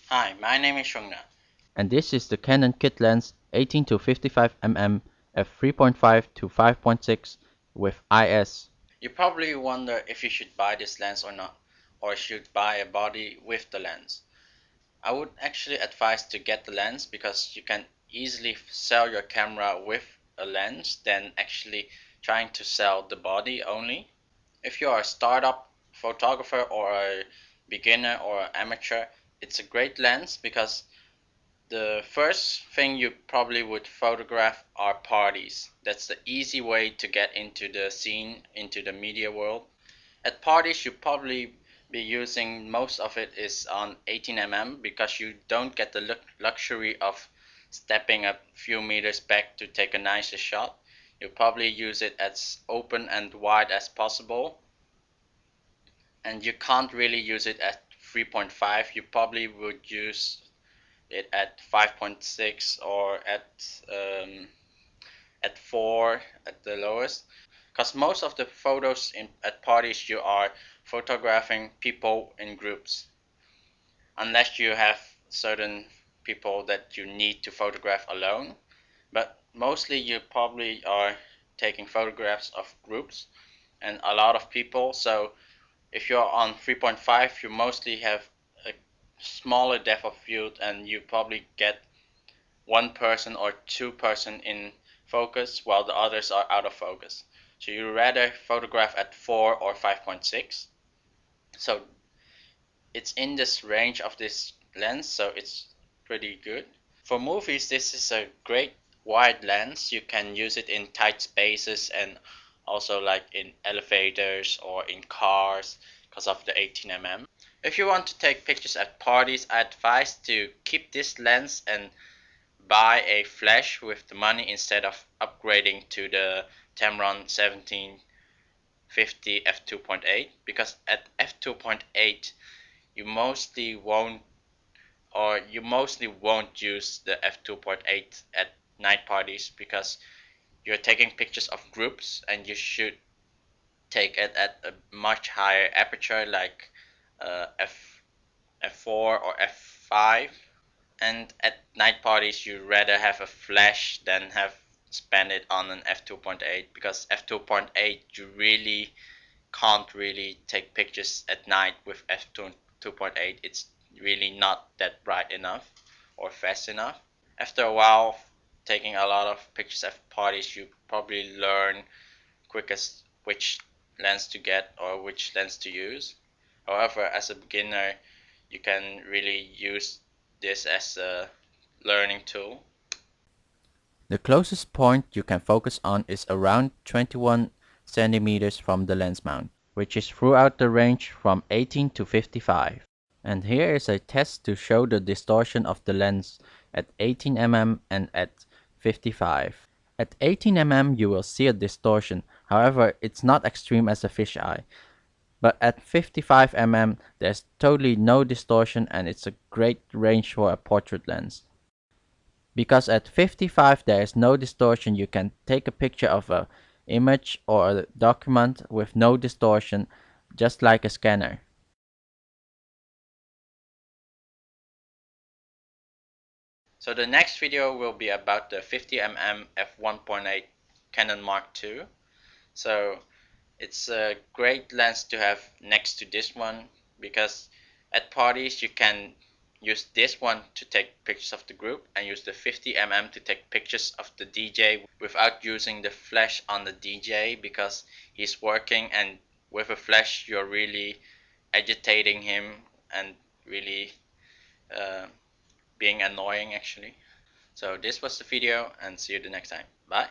Hi, my name is Shungna. And this is the Canon kit lens 18 to 55mm f3.5 to 5.6 with IS. You probably wonder if you should buy this lens or not, or should buy a body with the lens. I would actually advise to get the lens because you can easily sell your camera with a lens than actually trying to sell the body only. If you are a startup photographer or a beginner or amateur, it's a great lens because the first thing you probably would photograph are parties. That's the easy way to get into the scene, into the media world. At parties, you probably be using most of it is on 18mm because you don't get the luxury of stepping a few meters back to take a nicer shot. You probably use it as open and wide as possible, and you can't really use it at 3.5. You probably would use it at 5.6 or at 4 at the lowest, because most of the photos at parties you are photographing people in groups, unless you have certain people that you need to photograph alone, but mostly you probably are taking photographs of groups and a lot of people. So if you're on 3.5, you mostly have a smaller depth of field and you probably get one person or two person in focus while the others are out of focus. So you rather photograph at 4 or 5.6. So it's in this range of this lens, so it's pretty good. For movies, this is a great wide lens. You can use it in tight spaces and also like in elevators or in cars because of the 18mm. If you want to take pictures at parties, I advise to keep this lens and buy a flash with the money instead of upgrading to the Tamron 1750 f2.8, because at f2.8 you mostly won't use the f2.8 at night parties because you're taking pictures of groups and you should take it at a much higher aperture like f4 or f5. And at night parties, you rather have a flash than have spend it on an f2.8, because f2.8 you really can't really take pictures at night with f2.8. It's really not that bright enough or fast enough. After a while, taking a lot of pictures at parties, you probably learn quickest which lens to get or which lens to use. However, as a beginner, you can really use this as a learning tool. The closest point you can focus on is around 21 centimeters from the lens mount, which is throughout the range from 18 to 55. And here is a test to show the distortion of the lens at 18mm and at 55. At 18mm you will see a distortion, however it's not extreme as a fisheye. But at 55mm there's totally no distortion and it's a great range for a portrait lens. Because at 55 there is no distortion, you can take a picture of a image or a document with no distortion, just like a scanner. So the next video will be about the 50mm f1.8 Canon Mark II. So it's a great lens to have next to this one because at parties you can use this one to take pictures of the group and use the 50mm to take pictures of the DJ without using the flash on the DJ because he's working, and with a flash you're really agitating him and really uh, being annoying actually. So this was the video and see you the next time. Bye.